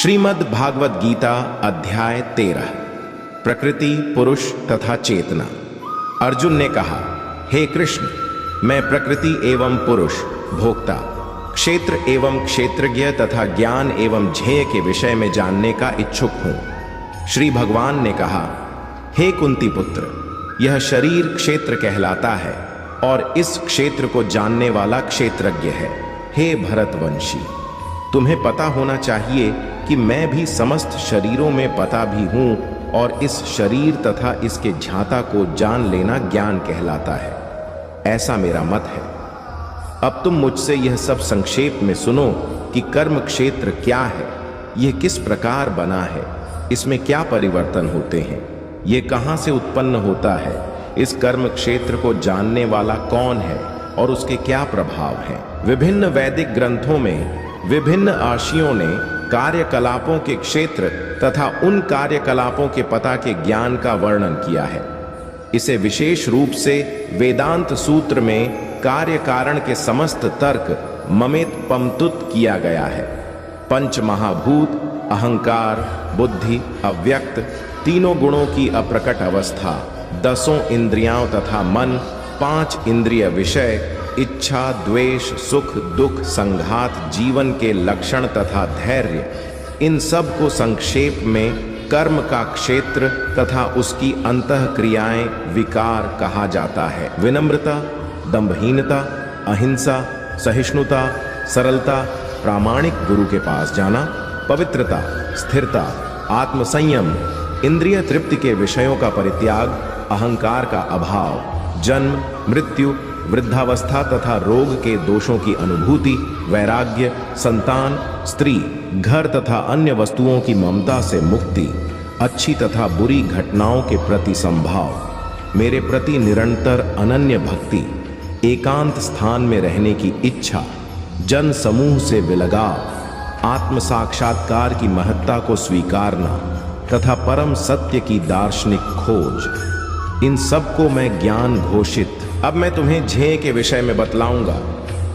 श्रीमद् भागवत गीता अध्याय 13 प्रकृति, पुरुष तथा चेतना। अर्जुन ने कहा, हे कृष्ण, मैं प्रकृति एवं पुरुष, भोक्ता, क्षेत्र एवं क्षेत्रज्ञ तथा ज्ञान एवं ज्ञेय के विषय में जानने का इच्छुक हूं। श्री भगवान ने कहा, हे कुंती पुत्र, यह शरीर क्षेत्र कहलाता है और इस क्षेत्र को जानने वाला क्षेत्रज्ञ है। हे भरतवंशी, तुम्हें पता होना चाहिए कि मैं भी समस्त शरीरों में पता भी हूं और इस शरीर तथा इसके झाता को जान लेना ज्ञान कहलाता है, ऐसा मेरा मत है। अब तुम मुझसे यह सब संक्षेप में सुनो कि कर्म क्षेत्र क्या है, यह किस प्रकार बना है, इसमें क्या परिवर्तन होते हैं, ये कहाँ से उत्पन्न होता है, इस कर्म क्षेत्र को जानने वाला कौन है और उसके क्या प्रभाव हैं। विभिन्न वैदिक ग्रंथों में विभिन्न आर्षियों ने कार्यकलापों के क्षेत्र तथा उन कार्यकलापों के पता के ज्ञान का वर्णन किया है। इसे विशेष रूप से वेदांत सूत्र में कार्य कारण के समस्त तर्क ममेत पमतुत किया गया है। पंच महाभूत, अहंकार, बुद्धि, अव्यक्त, तीनों गुणों की अप्रकट अवस्था, 10 इंद्रियां तथा मन, 5 इंद्रिय विषय, इच्छा, द्वेष, सुख, दुख, संघात, जीवन के लक्षण तथा धैर्य, इन सब को संक्षेप में कर्म का क्षेत्र तथा उसकी अंतः क्रियाएं विकार कहा जाता है। विनम्रता, दंभहीनता, अहिंसा, सहिष्णुता, सरलता, प्रामाणिक गुरु के पास जाना, पवित्रता, स्थिरता, आत्मसंयम, इंद्रिय तृप्ति के विषयों का परित्याग, अहंकार का अभाव, जन्म, मृत्यु, वृद्धावस्था तथा रोग के दोषों की अनुभूति, वैराग्य, संतान, स्त्री, घर तथा अन्य वस्तुओं की ममता से मुक्ति, अच्छी तथा बुरी घटनाओं के प्रति संभाव, मेरे प्रति निरंतर अनन्य भक्ति, एकांत स्थान में रहने की इच्छा, जन समूह से विलगाव, आत्म साक्षात्कार की महत्ता को स्वीकारना तथा परम सत्य की दार्शनिक खोज, इन सब को मैं ज्ञान घोषित। अब मैं तुम्हें ज्ञेय के विषय में बतलाऊंगा,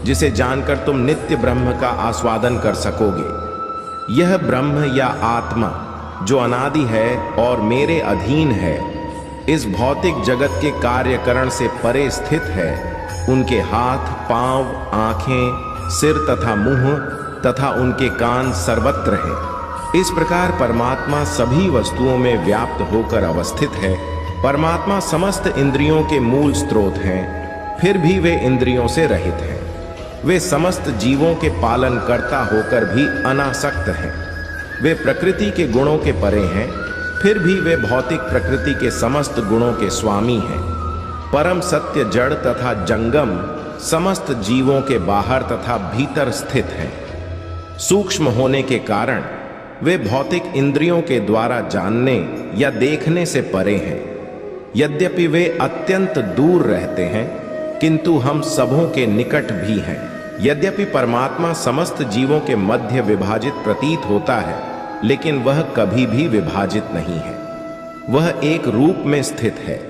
जिसे जानकर तुम नित्य ब्रह्म का आस्वादन कर सकोगे। यह ब्रह्म या आत्मा जो अनादि है और मेरे अधीन है, इस भौतिक जगत के कार्यकरण से परे स्थित है। उनके हाथ, पांव, आंखें, सिर तथा मुंह तथा उनके कान सर्वत्र है। इस प्रकार परमात्मा सभी वस्तुओं में व्याप्त होकर अवस्थित है। परमात्मा समस्त इंद्रियों के मूल स्रोत हैं, फिर भी वे इंद्रियों से रहित हैं। वे समस्त जीवों के पालन करता होकर भी अनासक्त हैं। वे प्रकृति के गुणों के परे हैं, फिर भी वे भौतिक प्रकृति के समस्त गुणों के स्वामी हैं। परम सत्य जड़ तथा जंगम समस्त जीवों के बाहर तथा भीतर स्थित हैं। सूक्ष्म होने के कारण वे भौतिक इंद्रियों के द्वारा जानने या देखने से परे हैं। यद्यपि वे अत्यंत दूर रहते हैं, किंतु हम सबों के निकट भी हैं। यद्यपि परमात्मा समस्त जीवों के मध्य विभाजित प्रतीत होता है, लेकिन वह कभी भी विभाजित नहीं है। वह एक रूप में स्थित है।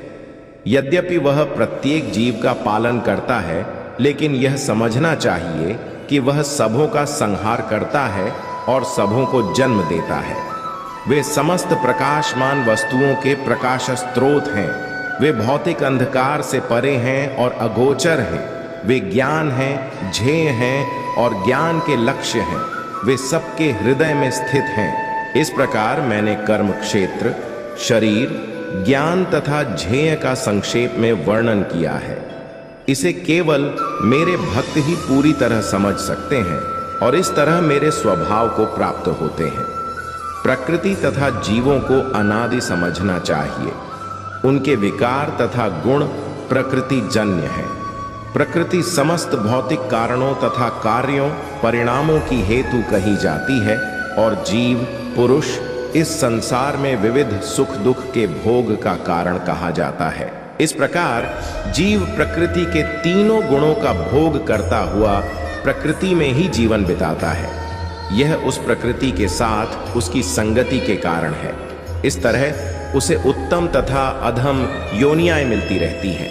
यद्यपि वह प्रत्येक जीव का पालन करता है, लेकिन यह समझना चाहिए कि वह सबों का संहार करता है और सबों को जन्म देता है। वे समस्त प्रकाशमान वस्तुओं के प्रकाश स्रोत हैं। वे भौतिक अंधकार से परे हैं और अगोचर हैं। वे ज्ञान हैं, ज्ञेय हैं और ज्ञान के लक्ष्य हैं। वे सबके हृदय में स्थित हैं। इस प्रकार मैंने कर्म क्षेत्र, शरीर, ज्ञान तथा ज्ञेय का संक्षेप में वर्णन किया है। इसे केवल मेरे भक्त ही पूरी तरह समझ सकते हैं और इस तरह मेरे स्वभाव को प्राप्त होते हैं। प्रकृति तथा जीवों को अनादि समझना चाहिए। उनके विकार तथा गुण प्रकृति जन्य हैं। प्रकृति समस्त भौतिक कारणों तथा कार्यों, परिणामों की हेतु कही जाती है और जीव, पुरुष इस संसार में विविध सुख दुख के भोग का कारण कहा जाता है। इस प्रकार जीव प्रकृति के तीनों गुणों का भोग करता हुआ प्रकृति में ही जीवन बिताता है। यह उस प्रकृति के साथ उसकी संगति के कारण है। इस तरह उसे उत्तम तथा अधम योनियाएं मिलती रहती हैं।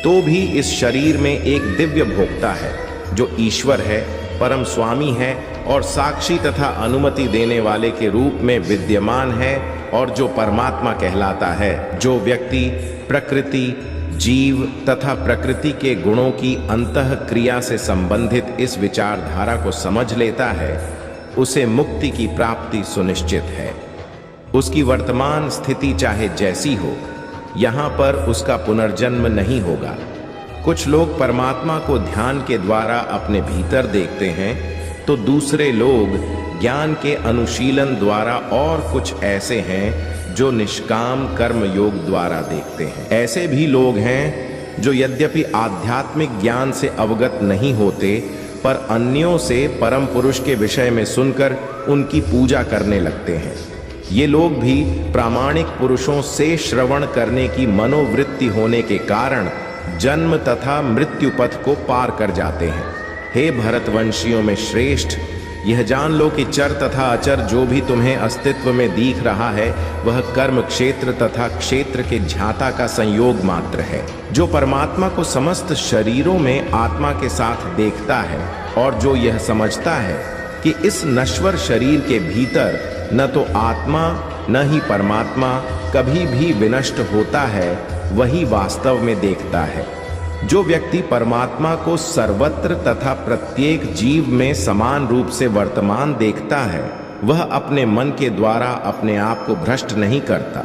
तो भी इस शरीर में एक दिव्य भोक्ता है जो ईश्वर है, परम स्वामी है और साक्षी तथा अनुमति देने वाले के रूप में विद्यमान है और जो परमात्मा कहलाता है। जो व्यक्ति प्रकृति, जीव तथा प्रकृति के गुणों की अंतः क्रिया से संबंधित इस विचारधारा को समझ लेता है, उसे मुक्ति की प्राप्ति सुनिश्चित है। उसकी वर्तमान स्थिति चाहे जैसी हो, यहाँ पर उसका पुनर्जन्म नहीं होगा। कुछ लोग परमात्मा को ध्यान के द्वारा अपने भीतर देखते हैं, तो दूसरे लोग ज्ञान के अनुशीलन द्वारा, और कुछ ऐसे हैं जो निष्काम कर्म योग द्वारा देखते हैं। ऐसे भी लोग हैं जो यद्यपि आध्यात्मिक ज्ञान से अवगत नहीं होते, पर अन्यों से परम पुरुष के विषय में सुनकर उनकी पूजा करने लगते हैं। ये लोग भी प्रामाणिक पुरुषों से श्रवण करने की मनोवृत्ति होने के कारण जन्म तथा मृत्यु पथ को पार कर जाते हैं। हे भरतवंशियों में श्रेष्ठ, यह जान लो कि चर तथा अचर जो भी तुम्हें अस्तित्व में दिख रहा है, वह कर्म क्षेत्र तथा क्षेत्र के झाता का संयोग मात्र है। जो परमात्मा को समस्त शरीरों में आत्मा के साथ देखता है और जो यह समझता है कि इस नश्वर शरीर के भीतर न तो आत्मा न ही परमात्मा कभी भी विनष्ट होता है, वही वास्तव में देखता है। जो व्यक्ति परमात्मा को सर्वत्र तथा प्रत्येक जीव में समान रूप से वर्तमान देखता है, वह अपने मन के द्वारा अपने आप को भ्रष्ट नहीं करता।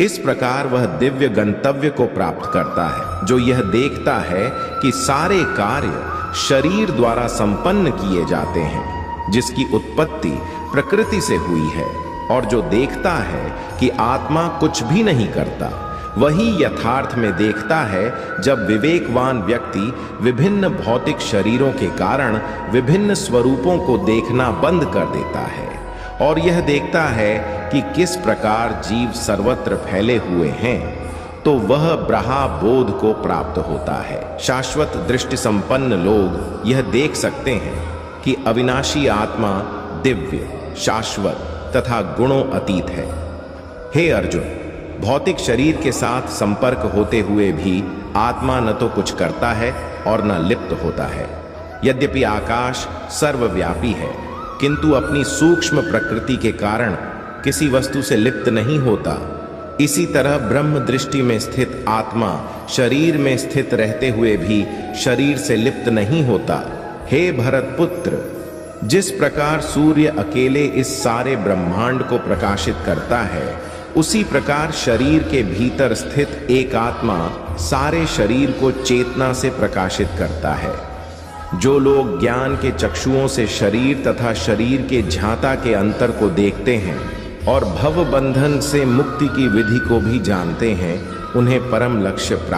इस प्रकार वह दिव्य गंतव्य को प्राप्त करता है। जो यह देखता है कि सारे कार्य शरीर द्वारा संपन्न किए जाते हैं, जिसकी उत्पत्ति प्रकृति से हुई है, और जो देखता है कि आत्मा कुछ भी नहीं करता, वही यथार्थ में देखता है। जब विवेकवान व्यक्ति विभिन्न भौतिक शरीरों के कारण विभिन्न स्वरूपों को देखना बंद कर देता है और यह देखता है कि किस प्रकार जीव सर्वत्र फैले हुए हैं, तो वह ब्रहा बोध को प्राप्त होता है। शाश्वत दृष्टि संपन्न लोग यह देख सकते हैं कि अविनाशी आत्मा दिव्य, शाश्वत तथा गुणों अतीत है। हे अर्जुन, भौतिक शरीर के साथ संपर्क होते हुए भी आत्मा न तो कुछ करता है और न लिप्त होता है। यद्यपि आकाश सर्वव्यापी है, किंतु अपनी सूक्ष्म प्रकृति के कारण किसी वस्तु से लिप्त नहीं होता। इसी तरह ब्रह्म दृष्टि में स्थित आत्मा शरीर में स्थित रहते हुए भी शरीर से लिप्त नहीं होता। हे भरतपुत्र, जिस प्रकार सूर्य अकेले इस सारे ब्रह्मांड को प्रकाशित करता है, उसी प्रकार शरीर के भीतर स्थित एक आत्मा सारे शरीर को चेतना से प्रकाशित करता है। जो लोग ज्ञान के चक्षुओं से शरीर तथा शरीर के झाता के अंतर को देखते हैं और भव बंधन से मुक्ति की विधि को भी जानते हैं, उन्हें परम लक्ष्य प्राप्त